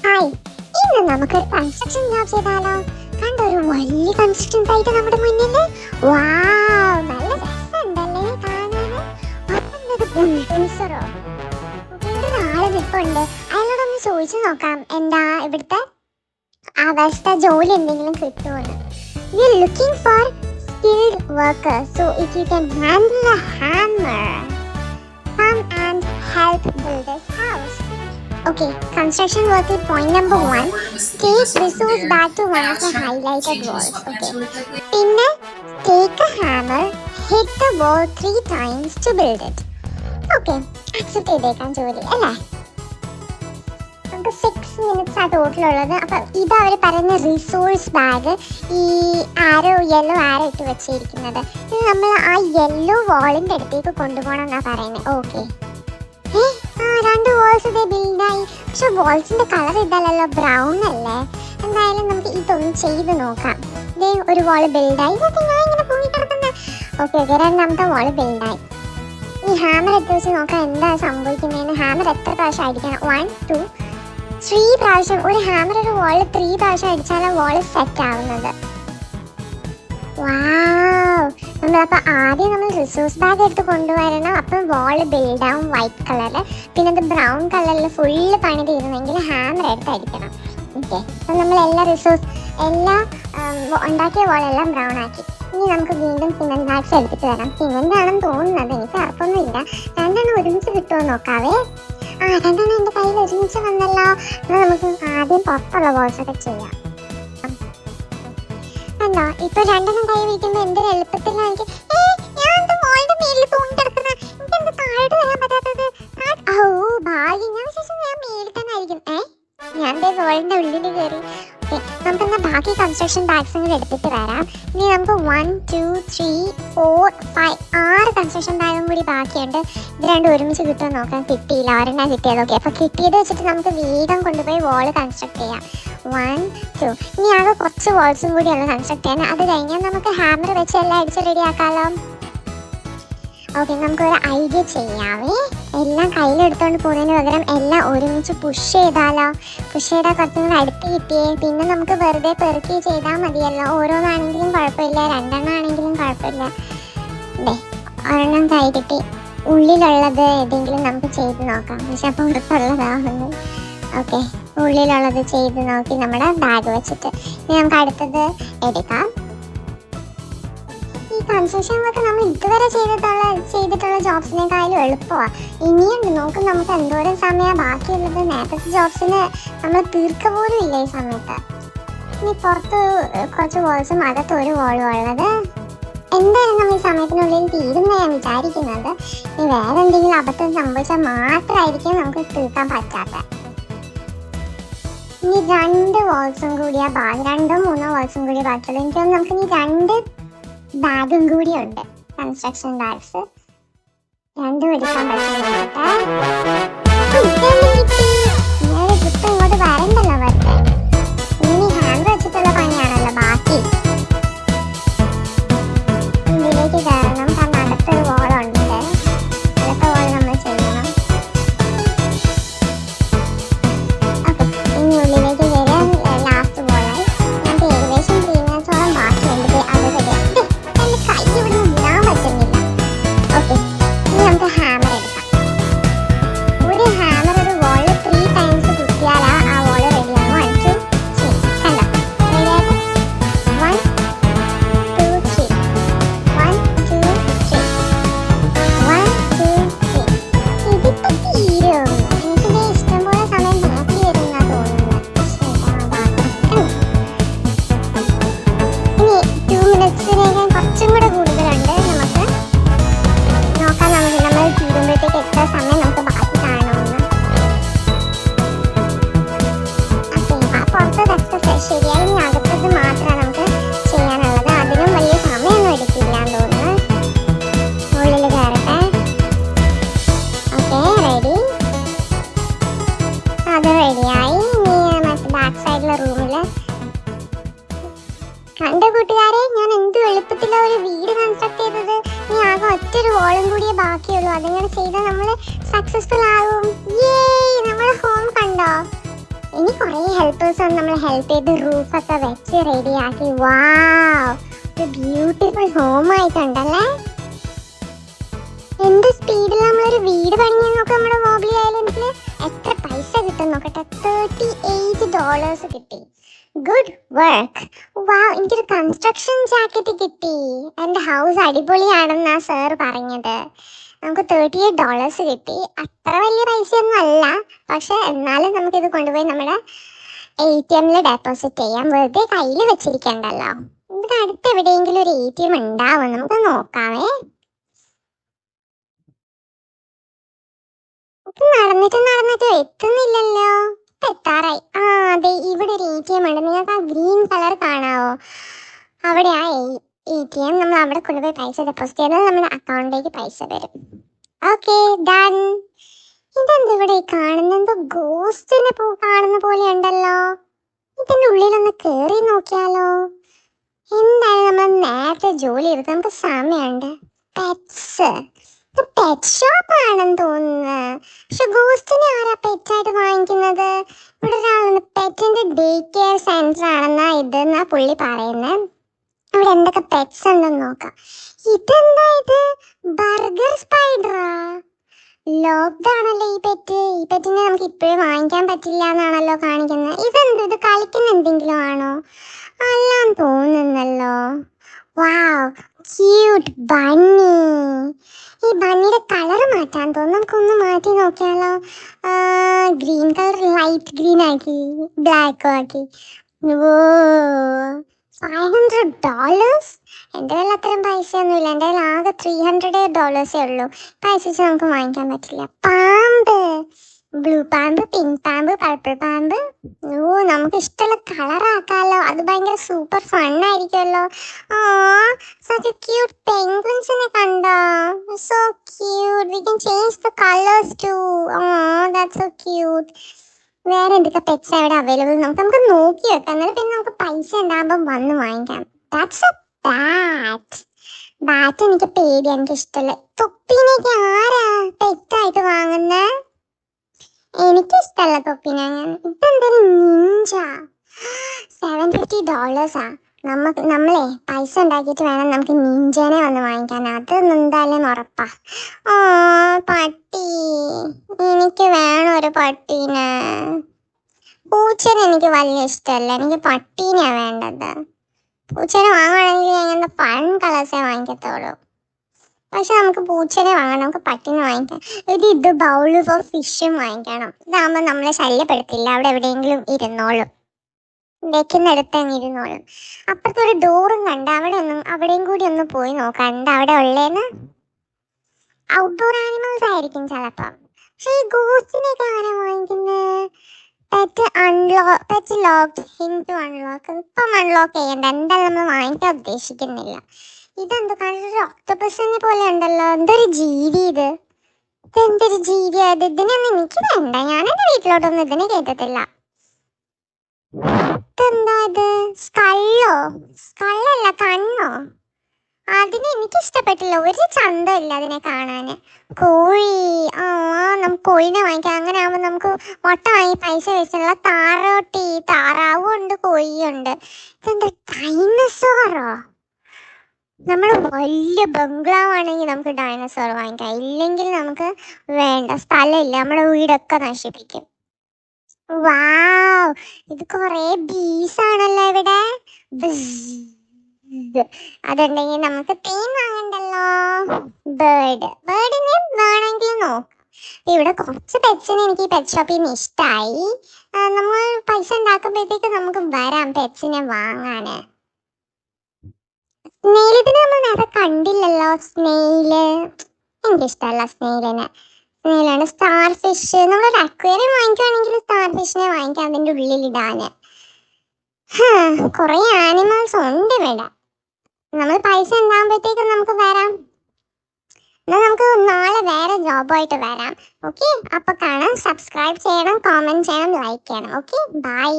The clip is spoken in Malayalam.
ഹായ്, ഇന്ന് നമുക്കൊരു കൺസ്ട്രക്ഷൻ ജോബ് ചെയ്താലോ? കണ്ടോ, ഒരു വലിയ കൺസ്ട്രക്ഷൻ സൈറ്റ് നമ്മുടെ മുന്നിൽ. വാവ്, നല്ല രസമുണ്ടല്ലേ കാണാന്. ഒരാള് നിൽപ്പുണ്ട്. അയാളോടൊന്ന് ചോദിച്ചു നോക്കാം, എന്താ ഇവിടുത്തെ അവസ്ഥ, ജോലി എന്തെങ്കിലും കിട്ടുമെന്ന്. We are looking for skilled workers, so if you can handle a hammer, come and help build this house. Okay, construction worker point number 1, take resource bag to one of the highlighted walls. Okay, pinna, take a hammer, hit the wall 3 times to build it. Okay, accept ചെയ്തേക്കാം ജോലി അല്ലേ? നമുക്ക് 6 minutes ടോട്ടൽ ഉള്ളത്. അപ്പം ഇത് അവർ പറയുന്ന റിസോഴ്സ് ബാഗ്, ഈ യെല്ലോ ആരോ ഇട്ട് വെച്ചിരിക്കുന്നത്, ഇത് നമ്മൾ ആ യെല്ലോ വാളിൻ്റെ അടുത്തേക്ക് കൊണ്ടുപോകണം എന്നാണ് പറയുന്നത്. ഓക്കെ, 2 വാൾസ് ഇതേ ബിൽഡായി. പക്ഷെ വാൾസിൻ്റെ കളർ ഇതല്ലല്ലോ, ബ്രൗൺ അല്ലേ? എന്തായാലും നമുക്ക് ഇതൊന്ന് ചെയ്ത് നോക്കാം. ഇതേ ഒരു വാള് ബിൽഡായി. ഇതൊക്കെ ഞാൻ ഇങ്ങനെ പോയി കിടക്കുന്നത്. ഓക്കെ, രണ്ടാമത്തെ വാള് ബിൽഡായി. ഈ ഹാമർ എടുത്ത് വെച്ച് നോക്കാം എന്താ സംഭവിക്കുന്നതെന്ന്. ഹാമർ എത്ര പ്രാവശ്യം അടിക്കണം? 1 2 3 പ്രാവശ്യം. ഒരു ഹാമർ ഒരു വാള് 3 പ്രാവശ്യം അടിച്ചാലാണ് വാള് സെറ്റ് ആവുന്നത്. വാവ്, നമ്മളപ്പോൾ ആദ്യം നമ്മൾ റിസോഴ്സ് ബാഗ് എടുത്ത് കൊണ്ടുവരണം. അപ്പം വാള് ബിൽഡാവും വൈറ്റ് കളറിൽ. പിന്നെ അത് ബ്രൗൺ കളറിൽ ഫുള്ള് പണി തീരുന്നെങ്കിൽ ഹാമർ എടുത്ത് അടിക്കണം. ഓക്കെ, അപ്പം നമ്മൾ എല്ലാ ഉണ്ടാക്കിയ വാളെല്ലാം ബ്രൗൺ ആക്കി. ഇനി നമുക്ക് വീണ്ടും സിമന്റ് ബാഗ്സ് എടുത്തിട്ട് വരാം. സിമന്റ് ആണെന്ന് തോന്നുന്നത്, എനിക്ക് ഉറപ്പൊന്നുമില്ല. 2 ഒരുമിച്ച് കിട്ടുമോ നോക്കാവേ. 2 എൻ്റെ കയ്യിൽ ഒരുമിച്ച് വന്നല്ലോ. എന്നാൽ നമുക്ക് ആദ്യം പുറത്തുള്ള വാൾസ് ഒക്കെ ചെയ്യാം. അല്ലോ, ഇപ്പൊ 2 കൈ വയ്ക്കുമ്പോൾ എന്തൊരു എളുപ്പത്തിലാണ് എനിക്ക്. ഞാൻ വാളിന്റെ മേലിൽ തൂങ്ങി കിടക്കുന്ന, എനിക്ക് എന്താ താഴോട്ട് വരാൻ പറ്റാത്തത്? ഭാഗ്യം, ഞാൻ വിശേഷം ഞാൻ മേലിൽ തന്നെ ആയിരിക്കും. ഞാൻ വാളിന്റെ ഉള്ളിൽ കയറി. നമുക്കെന്നാൽ ബാക്കി കൺസ്ട്രക്ഷൻ ബാഗ്സ് എടുത്തിട്ട് വരാം. ഇനി നമുക്ക് 1 2 3 4 5 6 കൺസ്ട്രക്ഷൻ ബാഗും കൂടി ബാക്കിയുണ്ട്. ഇത് 2 ഒരുമിച്ച് കിട്ടുമോ നോക്കാം. കിട്ടിയില്ല, ഒരെണ്ണം കിട്ടിയത്. ഓക്കെ, അപ്പോൾ കിട്ടിയത് വെച്ചിട്ട് നമുക്ക് വേഗം കൊണ്ടുപോയി വാൾ കൺസ്ട്രക്ട് ചെയ്യാം. 1 2. ഇനി ആകെ കുറച്ച് വാൾസും കൂടിയാണ് കൺസ്ട്രക്ട് ചെയ്യാൻ. അത് കഴിഞ്ഞാൽ നമുക്ക് ഹാമർ വെച്ച് എല്ലാം അടിച്ച് റെഡി ആക്കാമല്ലോ. ഓക്കെ, നമുക്കൊരു ഐഡിയ ചെയ്യാവേ. എല്ലാം കയ്യിലെടുത്തോണ്ട് പോകുന്നതിന് പകരം എല്ലാം ഒരുമിച്ച് പുഷ് ചെയ്താലോ? പുഷ് ചെയ്താൽ കുറച്ചും കൂടെ അടുത്ത് കിട്ടിയേ. പിന്നെ നമുക്ക് വെറുതെ പെറുക്കി ചെയ്താൽ മതിയല്ലോ. ഓരോന്നാണെങ്കിലും കുഴപ്പമില്ല, 2 ആണെങ്കിലും കുഴപ്പമില്ല. ഒരെണ്ണം കൈ കിട്ടി. ഉള്ളിലുള്ളത് ഏതെങ്കിലും നമുക്ക് ചെയ്ത് നോക്കാം. പക്ഷെ അപ്പം പുറത്തുള്ളതാവുന്നു. ഓക്കെ, ഉള്ളിലുള്ളത് ചെയ്ത് നോക്കി നമ്മുടെ ബാഗ് വെച്ചിട്ട് ഇനി നമുക്ക് അടുത്തത് എടുക്കാം. ഈ കൺസ്ട്രക്ഷൻ വർക്ക് നമ്മൾ ഇതുവരെ ചെയ്തിട്ടുള്ള ജോബ്സിനേക്കാളും എളുപ്പമാണ്. ഇനിയുണ്ട് നോക്കും, നമുക്ക് എന്തോരം സമയമാണ് ബാക്കിയുള്ളത്. നേരത്തെ ജോബ്സിന് നമ്മൾ തീർക്ക പോലും ഇല്ല ഈ സമയത്ത്. ഇനി പുറത്ത് കുറച്ച് വാൾസും അകത്ത് ഒരു വാളും ഉള്ളത്. എന്തായാലും നമ്മൾ ഈ സമയത്തിനുള്ളിൽ തീരുന്ന ഞാൻ വിചാരിക്കുന്നത്. ഇനി വേറെ എന്തെങ്കിലും അബദ്ധം സംഭവിച്ചാൽ മാത്രമായിരിക്കും നമുക്ക് തീർക്കാൻ പറ്റാത്ത. ഇനി 2 വാൾസും കൂടിയാ ബാക്കി, 2 3 വാൾസും കൂടി ബാക്കിയുള്ളൂ. എനിക്ക് തോന്നുന്നു നമുക്ക് ഇനി 2 ബാഗും കൂടി ഉണ്ട്. കൺസ്ട്രക്ഷൻ ബാഗ്സ് 2 എടുക്കാൻ പറ്റുന്നുണ്ട്. ഇപ്പം ഇങ്ങോട്ട് വരണ്ടല്ലോ വെറുതെ. ഇനി ഹാൻഡ് വെച്ചിട്ടുള്ള പണിയാണല്ലോ ബാക്കി. ഇതിലേക്ക് കയറണം, കാരണം അടുത്തൊരു വോളുണ്ട്. അടുത്ത വോൾ നമ്മൾ ചെയ്യണം. ഓക്കെ, ഇനി ഉള്ളിലേക്ക് കയറിയാൽ ലാസ്റ്റ് വോളായി. നമുക്ക് ഏകദേശം 3 മിനിറ്റ്സോളം ബാക്കിയുണ്ട്. അത് റെഡി. എൻ്റെ കൈ ഇവിടെ ഇടാൻ പറ്റുന്നില്ല. ഓക്കെ, ഇനി നമുക്ക് ഹാമർ എടുക്കാം. ഒരു ഹാമർ ഒരു വോളിൽ 3 ടൈംസ് കുത്തിയാലാ ആ വോള് റെഡിയാകും. 1 2 3. കണ്ടോ, റെഡിയായിട്ട് 1 2 3 1 2 3 1 2 3. ഇതിപ്പോൾ തീരും. എനിക്കിത് ഇഷ്ടംപോലെ സമയം ബാക്കി വരുമെന്നാ തോന്നുന്നത്. ഇനി 2 മിനിറ്റ്സിനേക്കാൾ കുറച്ചും കൂടെ കൂടുതലുണ്ട്. നമുക്ക് നോക്കാം, നമ്മൾ തീരുമ്പോഴത്തേക്ക് എത്ര സമയം നമുക്ക് ബാക്കി കാണണമെന്ന്. ആ പുറത്തത് എക്സസൈസ് ശരിയായി. ഇനി അകത്തത് മാത്രമാണ് നമുക്ക് ചെയ്യാനുള്ളത്. അതിനും വലിയ സമയമൊന്നും എടുക്കില്ല എന്ന് തോന്നുന്നു. ഉള്ളിൽ കയറട്ടെ. Okay, ready. അത് റെഡിയായി. ഇനി മറ്റേ ബാക്ക് സൈഡിലെ റൂമിൽ കണ്ട കൂട്ടുകാരെ, ഞാൻ എന്ത് എളുപ്പത്തിലാണ് ഒരു വീട് കൺസ്ട്രക്ട് ചെയ്തത്. ഇനി ആകെ ഒറ്റൊരു വോളും കൂടിയേ ബാക്കിയുള്ളൂ. അതിങ്ങനെ ചെയ്താൽ നമ്മൾ സക്സസ്ഫുൾ ആകും. നമ്മുടെ ഹോം കണ്ടോ? ഇനി കുറേ ഹെൽപ്പേഴ്സ് വന്ന് നമ്മൾ ഹെൽപ്പ് ചെയ്ത് റൂഫൊക്കെ വെച്ച് റെഡിയാക്കി. വാവ്, ഒരു ബ്യൂട്ടിഫുൾ ഹോം ആയിട്ടുണ്ടല്ലേ. എന്ത് സ്പീഡിൽ നമ്മളൊരു വീട് പണിയാൻ നോക്കാം നമ്മുടെ വോബ്ലി ഐലൻഡിൽ. എത്ര പൈസ കിട്ടും നോക്കട്ടെ. $38 കിട്ടി. Good work. വാവ്, എനിക്കൊരു കൺസ്ട്രക്ഷൻ ജാക്കറ്റ് കിട്ടി. എൻ്റെ ഹൗസ് അടിപൊളിയാണെന്നാ സാർ പറഞ്ഞത്. നമുക്ക് $38 കിട്ടി. അത്ര വലിയ പൈസയൊന്നും അല്ല, പക്ഷെ എന്നാലും നമുക്കിത് കൊണ്ടുപോയി നമ്മുടെ ATM ഡെപ്പോസിറ്റ് ചെയ്യാം. വെറുതെ കയ്യിൽ വെച്ചിരിക്കണ്ടല്ലോ. ഇവിടെ അടുത്ത് എവിടെയെങ്കിലും ഒരു ATM ഉണ്ടാവും, നമുക്ക് നോക്കാവേ. നടന്നിട്ട് എത്തുന്നില്ലല്ലോ. എത്താറായി. അതെ, ഇവിടെ ഒരു ATM ഉണ്ട്. നിങ്ങൾക്ക് ആ ഗ്രീൻ കളർ കാണാവോ? അവിടെ ആ ATM, നമ്മൾ അവിടെ കൊണ്ടുപോയി പൈസ ഡെപ്പോസിറ്റ് ചെയ്താൽ നമ്മുടെ അക്കൗണ്ടിലേക്ക് പൈസ വരും. Okay, done. ഇതെന്താ ഇവിടെ കാണുന്നെന്തോ ഗോസ്റ്റിനെ കാണുന്ന പോലെ ഉണ്ടല്ലോ. ഇതിന്റെ ഉള്ളിലൊന്ന് കേറി നോക്കിയാലോ? എന്തായാലും നമ്മൾ നേരത്തെ ജോലി ചെയ്ത് നമുക്ക് സമയമുണ്ട്. പെറ്റ് ഷോപ്പ് ആണെന്ന് തോന്നുന്നത്. പക്ഷെ ഗോസ്റ്റിനെ ആരാ പെറ്റായിട്ട് വാങ്ങിക്കുന്നത്? ഇവിടെ ഒരാളുണ്ട്, പെറ്റിന്റെ ഡേ കെയർ സെന്റർ ആണെന്നാ ഇതെന്നാ പുള്ളി പറയുന്നത്. ഇവിടെ എന്തൊക്കെ പെറ്റ്സ് ഉണ്ടെന്ന് നോക്കാം. ഇതെന്താ ഇത്? ബർഗർ സ്പൈഡറാ? ലോക്ക്ഡ് ആണല്ലോ ഈ പെറ്റ്. ഈ പെറ്റിനെ നമുക്ക് ഇപ്പോഴും വാങ്ങിക്കാൻ പറ്റില്ല എന്നാണല്ലോ കാണിക്കുന്നത്. ഇതെന്ത്, ഇത് കളിക്കുന്ന എന്തെങ്കിലും ആണോ? അല്ലാന്ന് തോന്നുന്നല്ലോ. വാവ്, ക്യൂട്ട് ബണ്ണി. ഈ ബണ്ണിയുടെ കളർ മാറ്റാൻ തോന്നുന്നു. നമുക്കൊന്ന് മാറ്റി നോക്കിയാലോ? ഗ്രീൻ കളർ ലൈറ്റ് ഗ്രീൻ ആക്കി, ബ്ലാക്കും ആക്കി. ഓ, $500. എൻ്റെ കയ്യിൽ അത്രയും പൈസയൊന്നുമില്ല. എൻ്റെ കയ്യിൽ ആകെ $300 ഉള്ളൂ. പൈസ വെച്ച് നമുക്ക് വാങ്ങിക്കാൻ പറ്റില്ല. പാമ്പ്, ബ്ലൂ പാമ്പ്, പിങ്ക് പാമ്പ്, പർപ്പിൾ പാമ്പ്. ഓ, നമുക്ക് ഇഷ്ടമുള്ള കളറാക്കാലോ. അത് ഭയങ്കര super ഫണ്ണായിരിക്കുമല്ലോ. such a cute penguins നെ കണ്ടോ? So cute. We can change the colors too. That's so cute. വേറെ എന്തൊക്കെ പെറ്റ്സ് അവിടെ അവൈലബിൾ നമുക്ക് നോക്കി വെക്കാം. എന്നാലും പിന്നെ നമുക്ക് പൈസ ഉണ്ടാകുമ്പോൾ വന്ന് വാങ്ങിക്കാം. That's a bat. ബാറ്റ് എനിക്ക് പേടി, എനിക്ക് ഇഷ്ടമല്ല. തൊപ്പിനെയൊക്കെ ആരാ പെറ്റായിട്ട് വാങ്ങുന്നേ? എനിക്കിഷ്ടല്ല തൊപ്പിനെ. ഇതെന്തൊരു നിഞ്ച. $750. നമ്മളെ പൈസ ഉണ്ടാക്കിയിട്ട് വേണം നമുക്ക് നിഞ്ചനെ വന്ന് വാങ്ങിക്കാൻ. അത് എന്തായാലും ഉറപ്പാ. പട്ടി, എനിക്ക് വേണം ഒരു പട്ടീനെ. പൂച്ചനെ എനിക്ക് വലിയ ഇഷ്ടമല്ല, എനിക്ക് പട്ടീനെയാ വേണ്ടത്. പൂച്ചനെ വാങ്ങുവാണെങ്കിൽ ഞാൻ ഫൺ കളേഴ്സേ വാങ്ങിക്കത്തുള്ളൂ. പക്ഷെ നമുക്ക് പൂച്ചനെ വാങ്ങണം, നമുക്ക് പട്ടിനെ വാങ്ങിക്കാം. ഇത് ബൗള് ഫോർ ഫിഷും വാങ്ങിക്കണം. ഇതാകുമ്പോൾ നമ്മളെ ശല്യപ്പെടുത്തില്ല, അവിടെ എവിടെയെങ്കിലും ഇരുന്നോളും, വെക്കുന്നിടത്ത് തന്നെ ഇരുന്നോളും. അപ്പുറത്തെ ഒരു ഡോറും കണ്ട് അവിടെയും കൂടി ഒന്ന് പോയി നോക്കാം എന്താ അവിടെ ഉള്ളേന്ന്. ഔട്ട്ഡോർ ആനിമൽസ് ആയിരിക്കും ചിലപ്പം. പക്ഷെ ഈ ഗോസ്റ്റിനെയൊക്കെ ആരാ വാങ്ങിക്കുന്നത്? Pet locked, hint unlock. ഇപ്പം അൺലോക്ക് ചെയ്യണ്ട, എന്തായാലും നമ്മൾ വാങ്ങിക്കാൻ ഉദ്ദേശിക്കുന്നില്ല. ഇതെന്ത് കണ്ടൊരു ഒക്ടോപസിനെ പോലെ ഉണ്ടല്ലോ. എന്തൊരു ജീവി ഇത്? ഇതെന്തൊരു ജീവിയായത്? ഇതിനൊന്നും എനിക്ക് വേണ്ട. ഞാൻ എൻ്റെ വീട്ടിലോട്ടൊന്നും ഇതിനെ കേട്ടത്തില്ല. ഇതെന്താ ഇത്? സ്കള്ളല്ല, കണ്ണോ? അതിനെ എനിക്ക് ഇഷ്ടപ്പെട്ടില്ല, ഒരു ചന്തമില്ല അതിനെ കാണാന്. കോഴി, നമുക്ക് കോഴിനെ വാങ്ങിക്കാം. അങ്ങനെ ആകുമ്പോൾ നമുക്ക് മുട്ട വാങ്ങി പൈസ വെച്ചുള്ള താറാവും ഉണ്ട്, കോഴിയുണ്ട്. ഇതെന്താ ഡൈനസോറോ? നമ്മൾ വലിയ ബംഗ്ലാവ് ആണെങ്കിൽ നമുക്ക് ഡൈനസോർ വാങ്ങിക്കാം, ഇല്ലെങ്കിൽ നമുക്ക് വേണ്ട, സ്ഥലമില്ല, നമ്മുടെ വീടൊക്കെ നശിപ്പിക്കും. വാവ്, ഇത് കൊറേ ബീസ് ആണല്ലോ ഇവിടെ. അതുണ്ടെങ്കിൽ നമുക്ക് തേൻ വാങ്ങണ്ടല്ലോ. ബേർഡിനെ വേണമെങ്കിൽ നോക്കാം. ഇവിടെ കുറച്ച് പെറ്റ്സിനെ എനിക്ക് ഈ പെറ്റ് ഷോപ്പിൽ നിന്ന് ഇഷ്ടമായി. നമ്മൾ പൈസ ഉണ്ടാക്കുമ്പോഴത്തേക്ക് നമുക്ക് വരാം പെറ്റ്സിനെ വാങ്ങാന്. സ്നെയിലിനെ നമ്മൾ നേരെ കണ്ടില്ലല്ലോ. സ്നെയില് എനിക്കിഷ്ടമല്ല. സ്നെയിലാണ്. സ്റ്റാർ ഫിഷ്, നമ്മളൊരു അക്വേറിയം വാങ്ങിക്കുവാണെങ്കിൽ സ്റ്റാർ ഫിഷിനെ വാങ്ങിക്കാം അതിൻ്റെ ഉള്ളിലിടാന്. കുറേ ആനിമൽസ് ഉണ്ട് ഇവിടെ. നമ്മൾ പൈസ ഉണ്ടാകുമ്പോഴത്തേക്കും നമുക്ക് വരാം. എന്നാൽ നമുക്ക് നാളെ വേറെ ജോബായിട്ട് വരാം. ഓക്കെ, അപ്പോൾ കാണാം. സബ്സ്ക്രൈബ് ചെയ്യണം, കോമെന്റ് ചെയ്യണം, ലൈക്ക് ചെയ്യണം. Okay, by.